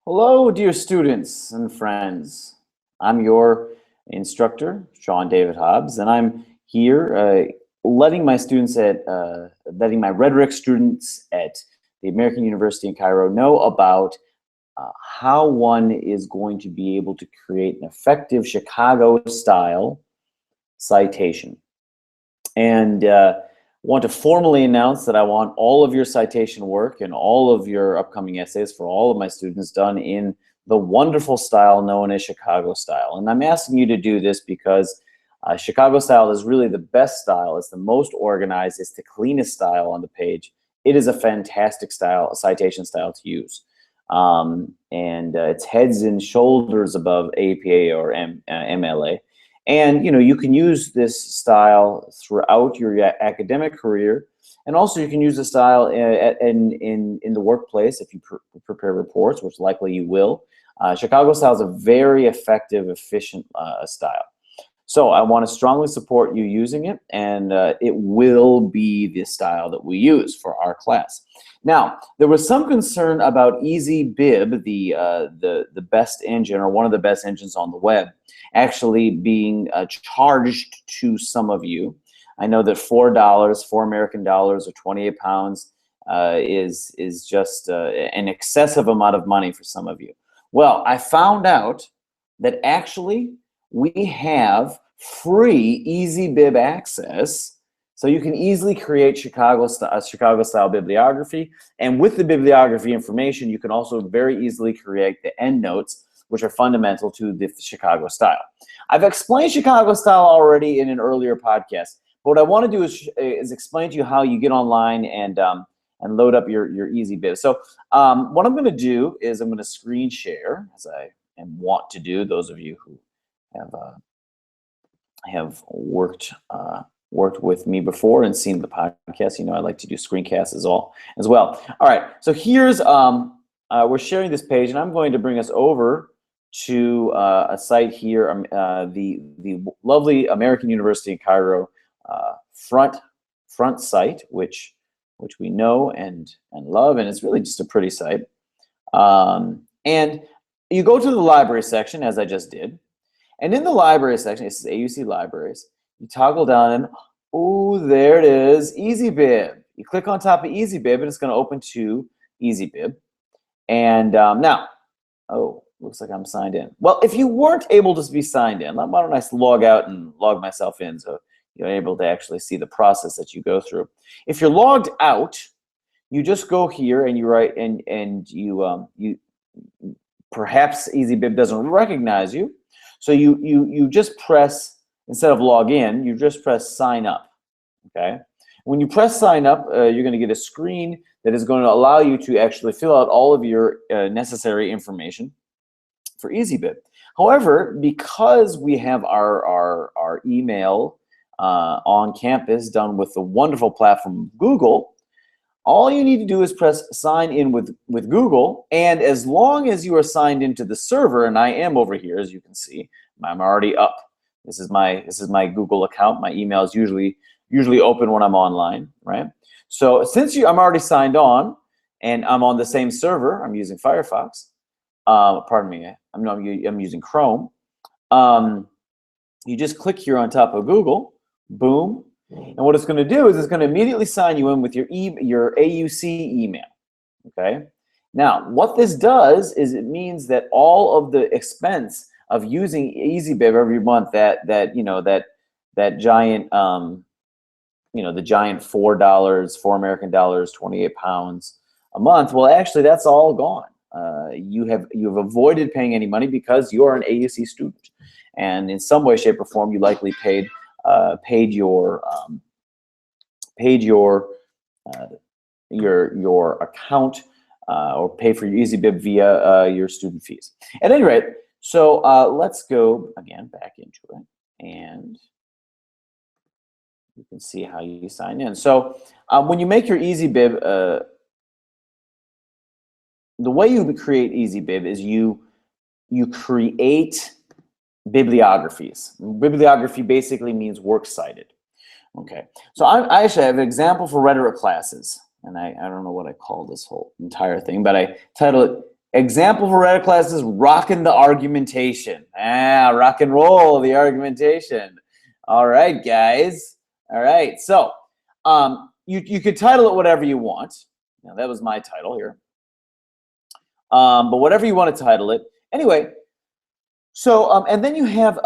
Hello, dear students and friends. I'm your instructor, Sean David Hobbs, and I'm here letting my rhetoric students at the American University in Cairo know about how one is going to be able to create an effective Chicago-style citation. And want to formally announce that I want all of your citation work and all of your upcoming essays for all of my students done in the wonderful style known as Chicago style. And I'm asking you to do this because Chicago style is really the best style. It's the most organized. It's the cleanest style on the page. It is a fantastic style, citation style to use. It's heads and shoulders above APA or MLA. And you can use this style throughout your academic career, and also you can use the style in the workplace if you prepare reports, which likely you will. Chicago style is a very effective, efficient style. So I want to strongly support you using it, and it will be the style that we use for our class. Now, there was some concern about EasyBib, the best engine, or one of the best engines on the web, actually being charged to some of you. I know that $4, 4 American dollars, or 28 pounds is just an excessive amount of money for some of you. Well, I found out that actually we have free EasyBib access, so you can easily create Chicago style bibliography. And with the bibliography information, you can also very easily create the endnotes, which are fundamental to the Chicago style. I've explained Chicago style already in an earlier podcast, but what I want to do is explain to you how you get online and load up your EasyBib. So what I'm going to do is I'm going to screen share, as I want to do. Those of you who have worked with me before and seen the podcast, I like to do screencasts as well. All right, so here's we're sharing this page, and I'm going to bring us over to a site here, the lovely American University in Cairo front site, which we know and love, and it's really just a pretty site. And you go to the library section, as I just did, and in the library section, it says AUC Libraries. You toggle down, and oh, there it is, EasyBib. You click on top of EasyBib, and it's going to open to EasyBib. And now, oh, looks like I'm signed in. Well, if you weren't able to be signed in, why don't I log out and log myself in so you're able to actually see the process that you go through. If you're logged out, you just go here and you write, and you perhaps EasyBib doesn't recognize you, so you just press, instead of log in, you just press sign up. Okay. When you press sign up, you're going to get a screen that is going to allow you to actually fill out all of your necessary information for EasyBib. However, because we have our email on campus done with the wonderful platform Google, all you need to do is press sign in with Google, and as long as you are signed into the server, and I am over here, as you can see, I'm already up. This is my Google account. My email is usually open when I'm online, right? So since I'm already signed on, and I'm on the same server, I'm using Firefox. Pardon me, I'm using Chrome. You just click here on top of Google, boom, and what it's going to do is it's going to immediately sign you in with your AUC email. Okay. Now, what this does is it means that all of the expense of using EasyBib every month, that giant the giant $4, 4 American dollars, 28 pounds a month, well, actually, that's all gone. You've avoided paying any money because you're an AUC student, and in some way, shape, or form, you likely paid your account or pay for your EasyBib via your student fees. At any rate, so let's go again back into it, and you can see how you sign in. So when you make your EasyBib, the way you create EasyBib is you create bibliographies. Bibliography basically means works cited. Okay, so I actually have an example for rhetoric classes, and I don't know what I call this whole entire thing, but I title it Example for rhetoric classes, rocking the argumentation. Rock and roll the argumentation. All right, guys. All right, so you could title it whatever you want. Now, that was my title here. But whatever you want to title it. Anyway, so, and then you have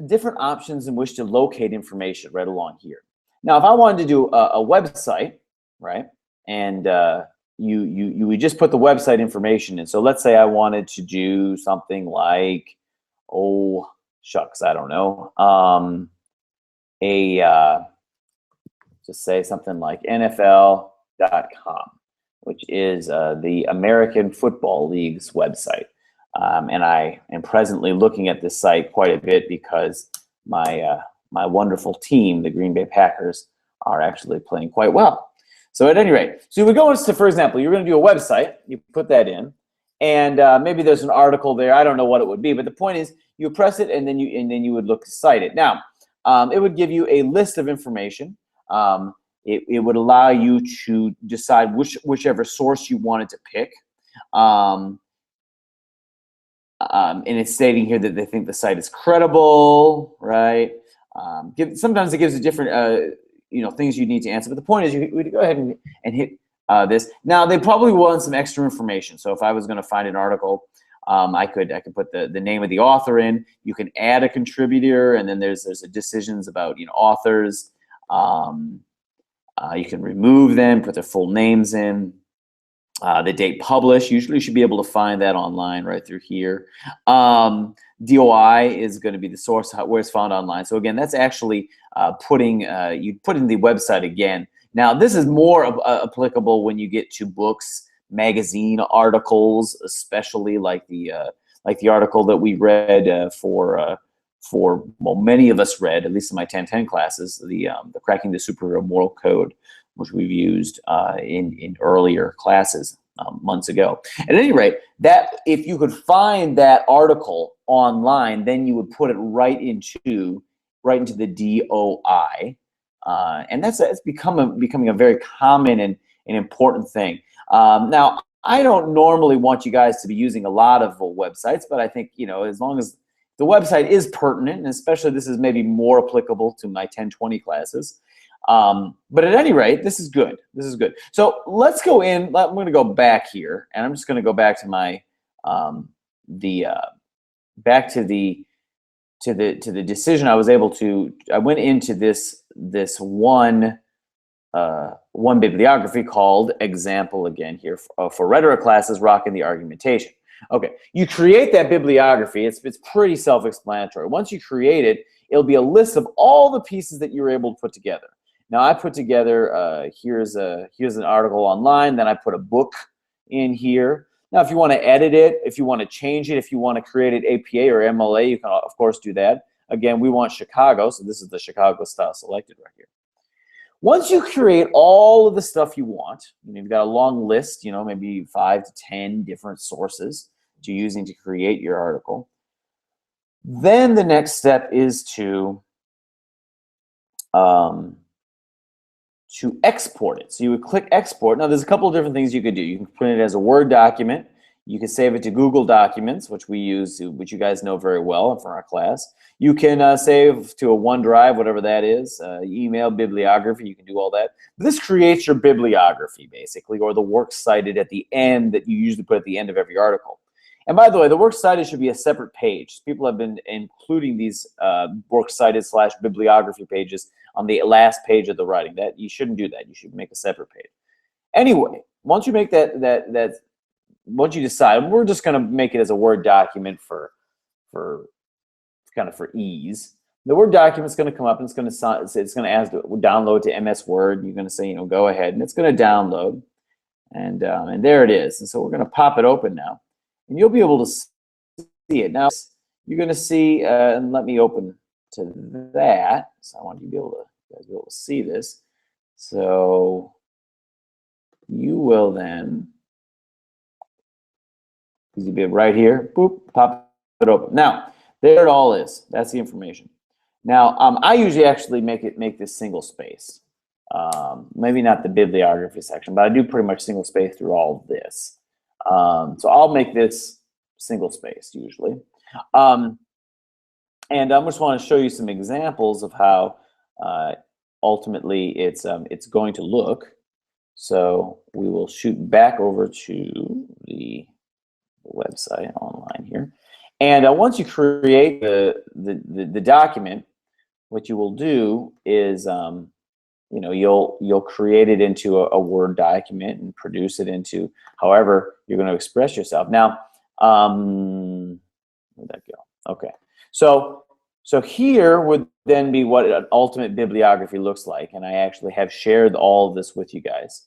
different options in which to locate information right along here. Now, if I wanted to do a website, right, and you would just put the website information in. So let's say I wanted to do something like, oh, shucks, I don't know, just say something like NFL.com, which is the American Football League's website. And I am presently looking at this site quite a bit because my wonderful team, the Green Bay Packers, are actually playing quite well. So at any rate, so you would go into, for example, you're going to do a website, you put that in, and maybe there's an article there. I don't know what it would be, but the point is you press it and then you would look to cite it. Now, it would give you a list of information. It would allow you to decide whichever source you wanted to pick. And it's stating here that they think the site is credible, right? Sometimes it gives a different, things you need to answer. But the point is, you would go ahead and hit this. Now, they probably want some extra information. So if I was going to find an article, I could put the name of the author in. You can add a contributor, and then there's a decisions about authors. You can remove them, put their full names in. The date published, usually you should be able to find that online right through here. DOI is going to be the source where it's found online. So again, that's actually you put in the website again. Now, this is more applicable when you get to books, magazine articles, especially like the article that we read for many of us read, at least in my 1010 classes, the Cracking the Superhero Moral Code, which we've used in earlier classes months ago. At any rate, that if you could find that article online, then you would put it right into the DOI, and it's becoming a very common and important thing. Now, I don't normally want you guys to be using a lot of websites, but I think as long as the website is pertinent, and especially this is maybe more applicable to my 1020 classes. But at any rate, this is good. This is good. So let's go in. I'm going to go back here, and I'm just going to go back to my back to the decision I was able to. I went into this one bibliography called Example again here for rhetoric classes, rocking the argumentation. Okay, you create that bibliography. It's pretty self-explanatory. Once you create it, it'll be a list of all the pieces that you were able to put together. Now, I put together, here's an article online, then I put a book in here. Now, if you want to edit it, if you want to change it, if you want to create an APA or MLA, you can, of course, do that. Again, we want Chicago, so this is the Chicago style selected right here. Once you create all of the stuff you want, you've got a long list, maybe 5 to 10 different sources that you're using to create your article. Then the next step is to export it. So you would click export. Now, there's a couple of different things you could do. You can print it as a Word document. You can save it to Google Documents, which we use, which you guys know very well from our class. You can save to a OneDrive, whatever that is, email, bibliography. You can do all that. But this creates your bibliography, basically, or the works cited at the end that you usually put at the end of every article. And by the way, the works cited should be a separate page. People have been including these works cited / bibliography pages on the last page of the writing. That you shouldn't do that. You should make a separate page. Anyway, once you make once you decide, we're just going to make it as a Word document for ease. The Word document is going to come up and it's going to ask to download to MS Word. You're going to say, go ahead, and it's going to download, and there it is. And so we're going to pop it open now, and you'll be able to see it. Now you're going to see, and let me open to that. So I want you to guys be able to see this. So you will then. You'll be right here, boop, pop it open. Now, there it all is. That's the information. Now, I usually actually make this single space. Maybe not the bibliography section, but I do pretty much single space through all of this. So I'll make this single spaced usually. And I just want to show you some examples of how ultimately it's going to look. So we will shoot back over to the website online here. And once you create the document, what you will do is you know, you'll create it into a Word document and produce it into however you're going to express yourself. Now, where'd that go? Okay, so here would then be what an ultimate bibliography looks like, and I actually have shared all of this with you guys.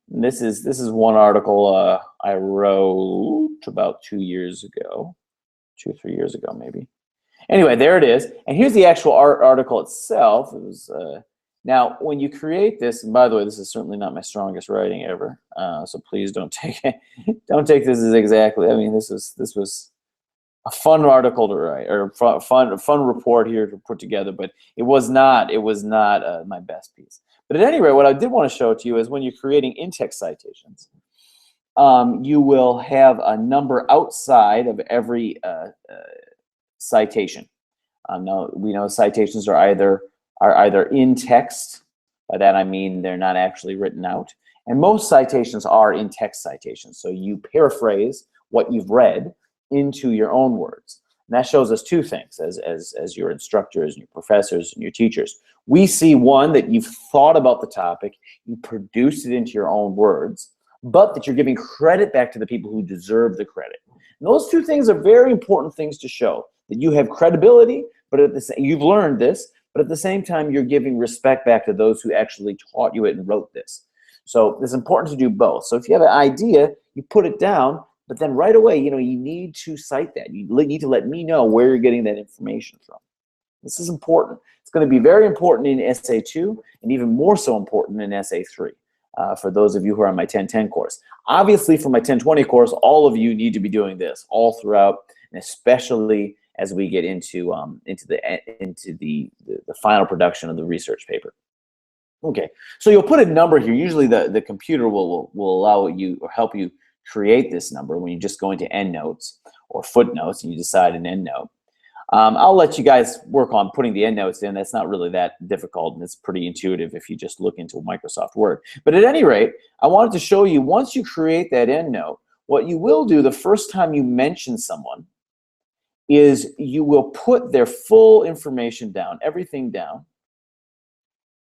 This is one article I wrote about 2 years ago, 2 or 3 years ago maybe. Anyway, there it is, and here's the actual article itself. It was now when you create this, and by the way, this is certainly not my strongest writing ever, so please don't take it, don't take this as exactly. I mean, this was a fun article to write, or fun report here to put together, but it was not my best piece. But at any rate, what I did want to show to you is when you're creating in-text citations, you will have a number outside of every citation. Now we know citations are either in text. By that I mean they're not actually written out, and most citations are in text citations. So you paraphrase what you've read into your own words. And that shows us two things as your instructors and your professors and your teachers. We see, one, that you've thought about the topic, you produced it into your own words, but that you're giving credit back to the people who deserve the credit. And those two things are very important things to show, that you have credibility, but at the same, you've learned this, but at the same time you're giving respect back to those who actually taught you it and wrote this. So it's important to do both. So if you have an idea, you put it down, but then right away, you know, you need to cite that. You need to let me know where you're getting that information from. This is important. It's going to be very important in Essay 2 and even more so important in Essay 3 for those of you who are on my 1010 course. Obviously, for my 1020 course, all of you need to be doing this all throughout, and especially as we get into the final production of the research paper. Okay, so you'll put a number here. Usually the computer will allow you or help you create this number when you just go into endnotes or footnotes and you decide an endnote. I'll let you guys work on putting the endnotes in. That's not really that difficult, and it's pretty intuitive if you just look into Microsoft Word. But at any rate, I wanted to show you, once you create that endnote, what you will do the first time you mention someone is you will put their full information down, everything down.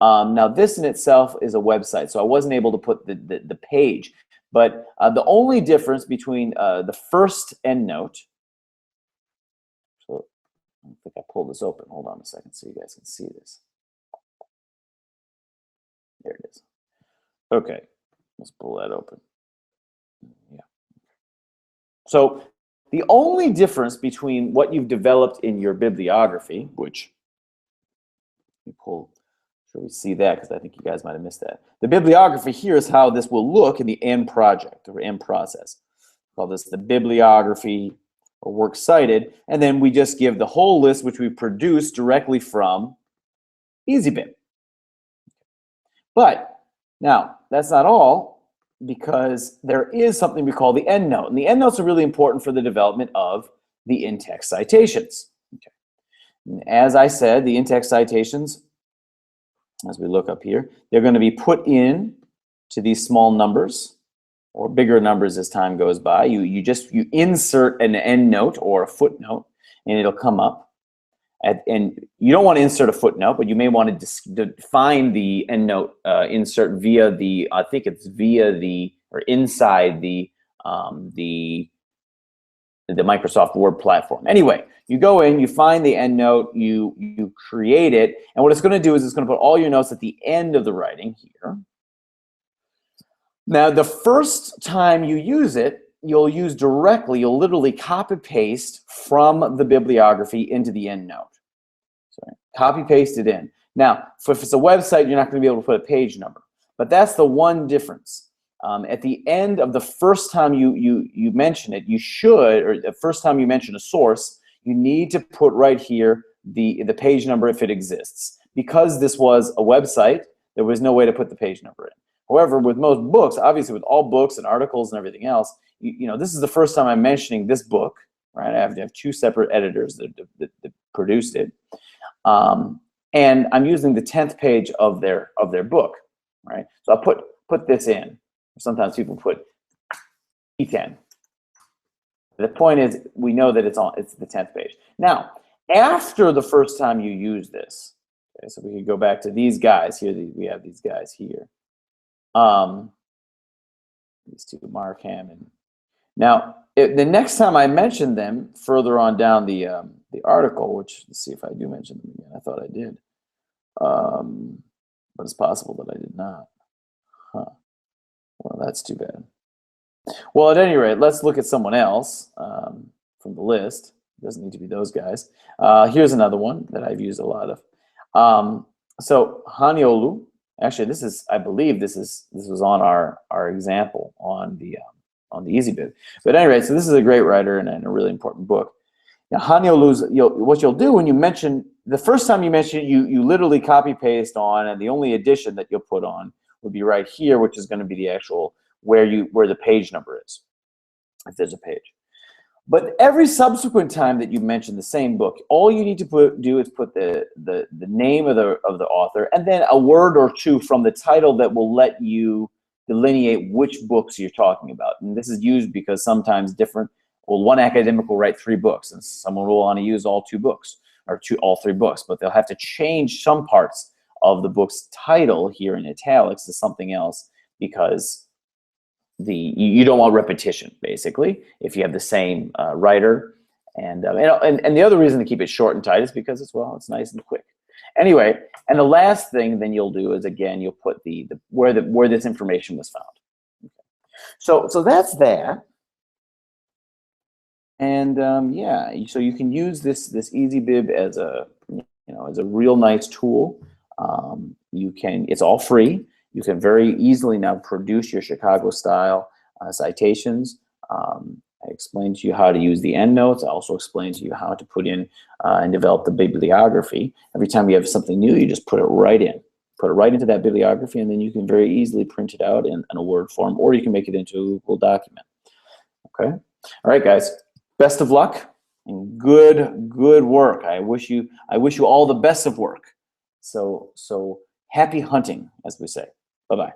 Now this in itself is a website, so I wasn't able to put the page, but the only difference between the first endnote, so I don't think I pulled this open, hold on a second so you guys can see this. There it is. Okay, let's pull that open. Yeah. So the only difference between what you've developed in your bibliography, which we pull, sure we see that because I think you guys might have missed that. The bibliography here is how this will look in the end project or end process. We call this the bibliography or works cited, and then we just give the whole list which we produce directly from EasyBib. But now that's not all, because there is something we call the endnote, and the endnotes are really important for the development of the in-text citations. Okay. And as I said, the in-text citations, as we look up here, they're going to be put in to these small numbers or bigger numbers as time goes by. You insert an endnote or a footnote, and it'll come up. And you don't want to insert a footnote, but you may want to define the endnote insert via the, I think it's via the, or inside the Microsoft Word platform. Anyway, you go in, you find the endnote, you create it, and what it's going to do is it's going to put all your notes at the end of the writing here. Now, the first time you use it, you'll use directly, you'll literally copy paste from the bibliography into the endnote. So copy paste it in. Now, if it's a website, you're not going to be able to put a page number, but that's the one difference. At the end of the first time you mention it, you should, or the first time you mention a source, you need to put right here the page number if it exists. Because this was a website, there was no way to put the page number in. However, with most books, obviously with all books and articles and everything else, you know, this is the first time I'm mentioning this book, right? I have to have two separate editors that produced it. And I'm using the 10th page of their book, right? So I'll put this in. Sometimes people put E10. The point is, we know that it's the 10th page. Now, after the first time you use this, okay, so we could go back to these guys here. We have these guys here. These two, Mark Hammond. Now, the next time I mention them further on down the article, which, let's see if I do mention them again. I thought I did. But it's possible that I did not. Huh. Well, that's too bad. Well, at any rate, let's look at someone else from the list. It doesn't need to be those guys. Here's another one that I've used a lot of. So Haniolu, actually, this is, I believe this was on our example on the EasyBib. But anyway, so this is a great writer and a really important book. Now, Haniolu's, what you'll do when you mention, the first time you mention it, you literally copy paste on, and the only addition that you'll put on would be right here, which is going to be the actual where the page number is, if there's a page. But every subsequent time that you mention the same book, all you need to do is put the name of the author and then a word or two from the title that will let you delineate which books you're talking about. And this is used because sometimes one academic will write 3 books, and someone will want to use all 2 books or all 3 books, but they'll have to change some parts of the book's title here in italics to something else because you don't want repetition, basically, if you have the same writer. And the other reason to keep it short and tight is because it's nice and quick. Anyway, and the last thing then you'll do is, again, you'll put where this information was found. Okay. So that's that. And yeah, so you can use this EasyBib as a real nice tool. It's all free. You can very easily now produce your Chicago style citations. I explained to you how to use the endnotes. I also explained to you how to put in and develop the bibliography. Every time you have something new, you just put it right in. Put it right into that bibliography, and then you can very easily print it out in a Word form, or you can make it into a Google document. Okay? All right, guys. Best of luck and good work. I wish you all the best of work. So happy hunting, as we say. Bye-bye.